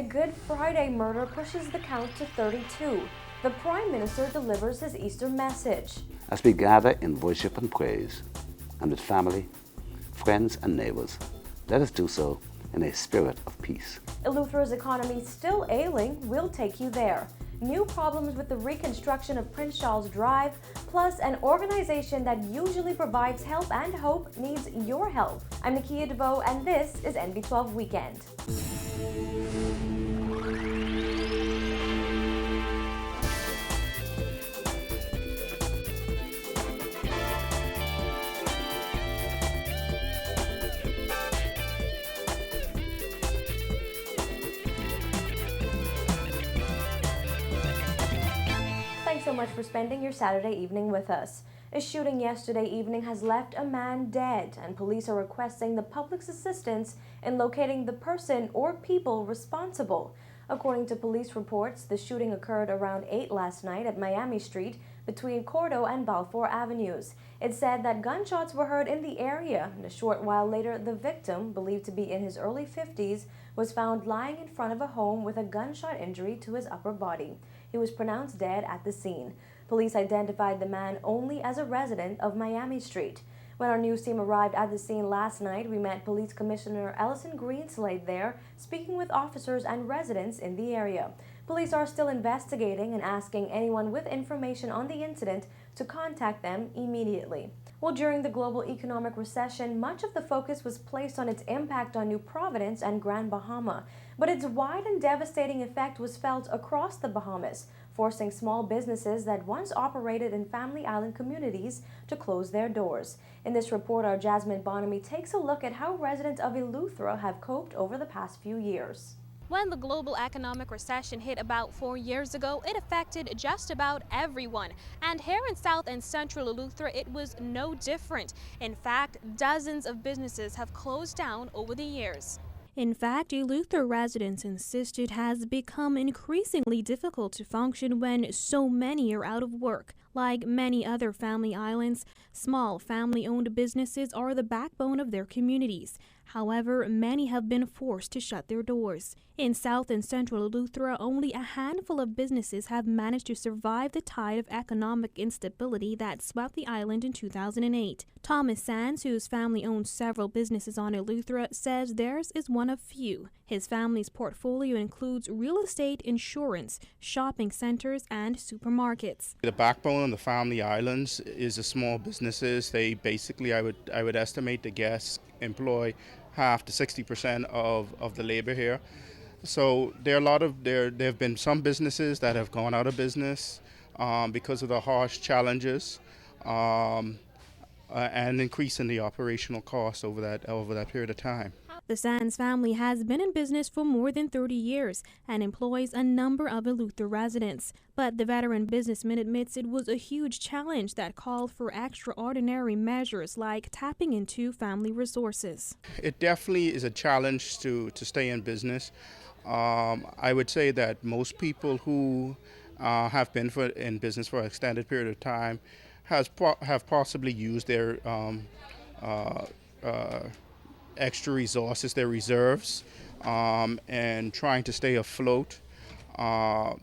A Good Friday murder pushes the count to 32. The Prime Minister delivers his Easter message. As we gather in worship and praise, and with family, friends and neighbours, let us do so in a spirit of peace. Eleuthera's economy still ailing, we'll take you there. New problems with the reconstruction of Prince Charles Drive, plus an organization that usually provides help and hope needs your help. I'm Nakia DeVoe, and this is NB12 Weekend. Thanks so much for spending your Saturday evening with us. A shooting yesterday evening has left a man dead, and police are requesting the public's assistance in locating the person or people responsible. According to police reports, the shooting occurred around 8 last night at Miami Street between Cordo and Balfour Avenues. It said that gunshots were heard in the area, and a short while later, the victim, believed to be in his early 50s, was found lying in front of a home with a gunshot injury to his upper body. He was pronounced dead at the scene. Police identified the man only as a resident of Miami Street. When our news team arrived at the scene last night, we met Police Commissioner Ellison Greenslade there, speaking with officers and residents in the area. Police are still investigating and asking anyone with information on the incident to contact them immediately. Well, during the global economic recession, much of the focus was placed on its impact on New Providence and Grand Bahama, but its wide and devastating effect was felt across the Bahamas, forcing small businesses that once operated in Family Island communities to close their doors. In this report, our Jasmine Bonamy takes a look at how residents of Eleuthera have coped over the past few years. When the global economic recession hit about 4 years ago, it affected just about everyone. And here in South and Central Eleuthera, it was no different. In fact, dozens of businesses have closed down over the years. In fact, Eleuthera residents insist it has become increasingly difficult to function when so many are out of work. Like many other family islands, small family-owned businesses are the backbone of their communities. However, many have been forced to shut their doors. In South and Central Eleuthera, only a handful of businesses have managed to survive the tide of economic instability that swept the island in 2008. Thomas Sands, whose family owns several businesses on Eleuthera, says theirs is one of few. His family's portfolio includes real estate, insurance, shopping centers, and supermarkets. The backbone of the family islands is the small businesses. They basically, I would estimate, the guests employ half to 60% of the labor here. So there have been some businesses that have gone out of business because of the harsh challenges and increase in the operational costs over that period of time. The Sands family has been in business for more than 30 years and employs a number of Eleuthera residents. But the veteran businessman admits it was a huge challenge that called for extraordinary measures like tapping into family resources. It definitely is a challenge to stay in business. I would say that most people who have been in business for an extended period of time have possibly used their extra resources, their reserves, and trying to stay afloat. We're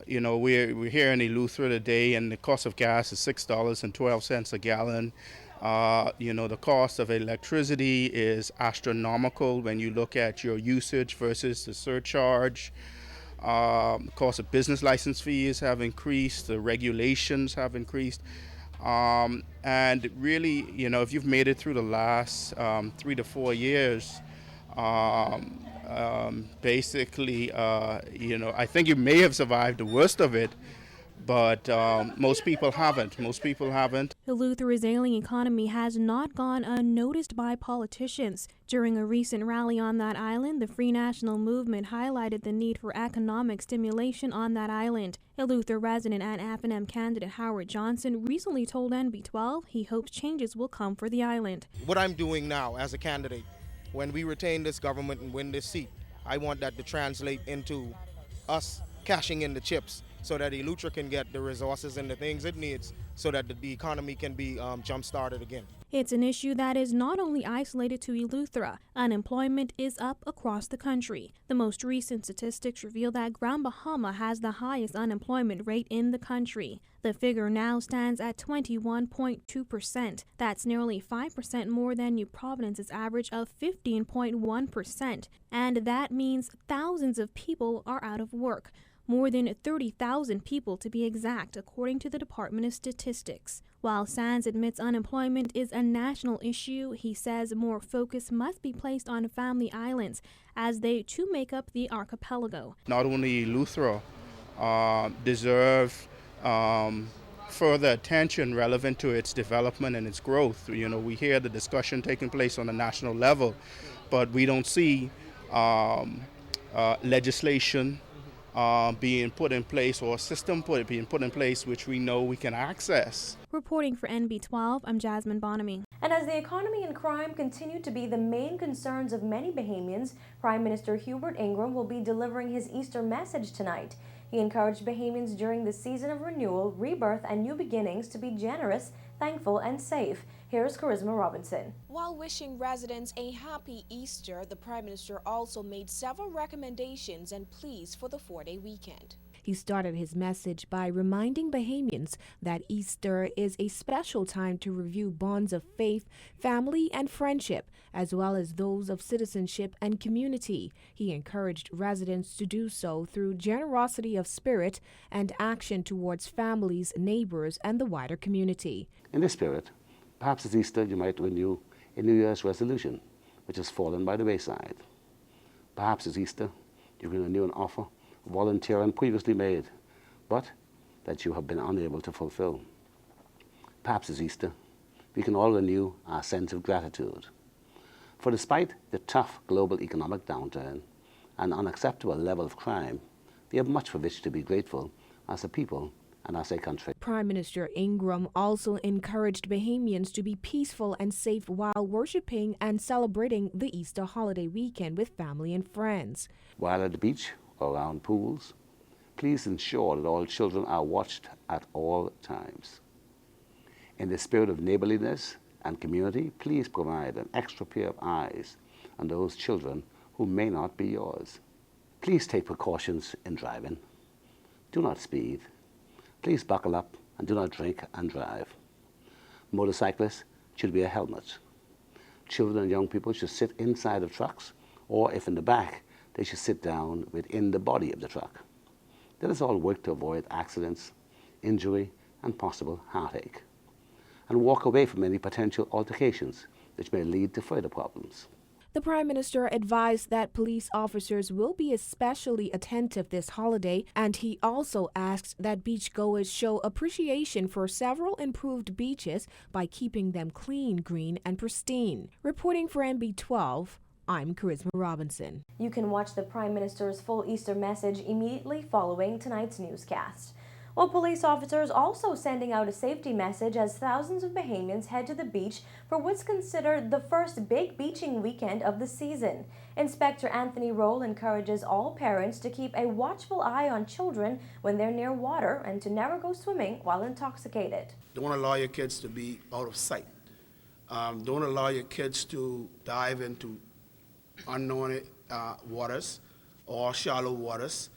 here in Eleuthera today, and the cost of gas is $6.12 a gallon. The cost of electricity is astronomical when you look at your usage versus the surcharge. The cost of business license fees have increased, the regulations have increased. And really, if you've made it through the last 3 to 4 years, basically, I think you may have survived the worst of it, but most people haven't. Eleuthera's ailing economy has not gone unnoticed by politicians. During a recent rally on that island, the Free National Movement highlighted the need for economic stimulation on that island. Eleuthera resident and FNM candidate Howard Johnson recently told NB12 he hopes changes will come for the island. What I'm doing now as a candidate, when we retain this government and win this seat, I want that to translate into us cashing in the chips so that Eleuthera can get the resources and the things it needs so that the economy can be jump-started again. It's an issue that is not only isolated to Eleuthera. Unemployment is up across the country. The most recent statistics reveal that Grand Bahama has the highest unemployment rate in the country. The figure now stands at 21.2%. That's nearly 5% more than New Providence's average of 15.1%. And that means thousands of people are out of work. More than 30,000 people to be exact, according to the Department of Statistics. While Sands admits unemployment is a national issue, he says more focus must be placed on family islands, as they too make up the archipelago. Not only Eleuthera deserve further attention relevant to its development and its growth. You know, we hear the discussion taking place on a national level, but we don't see legislation being put in place, or a system being put in place which we know we can access. Reporting for NB12, I'm Jasmine Bonamy. And as the economy and crime continue to be the main concerns of many Bahamians, Prime Minister Hubert Ingram will be delivering his Easter message tonight. He encouraged Bahamians during the season of renewal, rebirth, and new beginnings to be generous, thankful, and safe. Here's Charisma Robinson. While wishing residents a happy Easter, the Prime Minister also made several recommendations and pleas for the 4-day weekend. He started his message by reminding Bahamians that Easter is a special time to review bonds of faith, family, and friendship, as well as those of citizenship and community. He encouraged residents to do so through generosity of spirit and action towards families, neighbors, and the wider community. In this spirit, perhaps this Easter you might renew a New Year's resolution which has fallen by the wayside. Perhaps this Easter you can renew an offer volunteering previously made, but that you have been unable to fulfill. Perhaps this Easter we can all renew our sense of gratitude. For despite the tough global economic downturn and unacceptable level of crime, we have much for which to be grateful as a people and as a country. Prime Minister Ingram also encouraged Bahamians to be peaceful and safe while worshiping and celebrating the Easter holiday weekend with family and friends. While at the beach or around pools, please ensure that all children are watched at all times. In the spirit of neighborliness and community, please provide an extra pair of eyes on those children who may not be yours. Please take precautions in driving. Do not speed. Please buckle up and do not drink and drive. Motorcyclists should wear helmets. Children and young people should sit inside of trucks, or if in the back, they should sit down within the body of the truck. Let us all work to avoid accidents, injury, and possible heartache, and walk away from any potential altercations which may lead to further problems. The Prime Minister advised that police officers will be especially attentive this holiday, and he also asked that beachgoers show appreciation for several improved beaches by keeping them clean, green, and pristine. Reporting for NB12, I'm Charisma Robinson. You can watch the Prime Minister's full Easter message immediately following tonight's newscast. Well, police officers also sending out a safety message as thousands of Bahamians head to the beach for what's considered the first big beaching weekend of the season. Inspector Anthony Roll encourages all parents to keep a watchful eye on children when they're near water and to never go swimming while intoxicated. Don't allow your kids to be out of sight. Don't allow your kids to dive into unknown waters or shallow waters,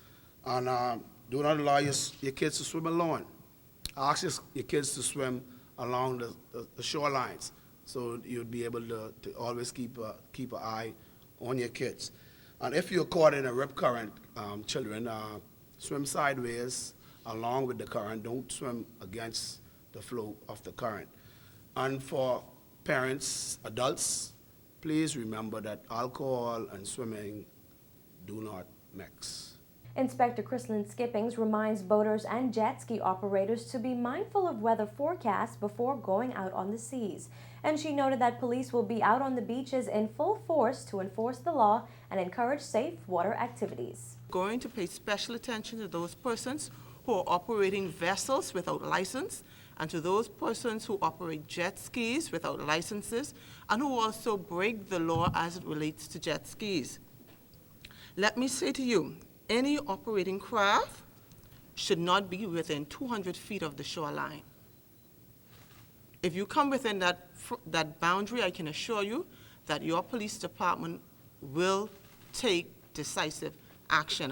and do not allow your kids to swim alone. Ask your kids to swim along the shorelines, so you'll be able to always keep an eye on your kids. And if you're caught in a rip current, children, swim sideways along with the current. Don't swim against the flow of the current. And for parents, adults, please remember that alcohol and swimming do not mix. Inspector Chrislyn Skippings reminds boaters and jet ski operators to be mindful of weather forecasts before going out on the seas. And she noted that police will be out on the beaches in full force to enforce the law and encourage safe water activities. Going to pay special attention to those persons who are operating vessels without license, and to those persons who operate jet skis without licenses, and who also break the law as it relates to jet skis. Let me say to you, any operating craft should not be within 200 feet of the shoreline. if you come within that boundary, I can assure you that your police department will take decisive action.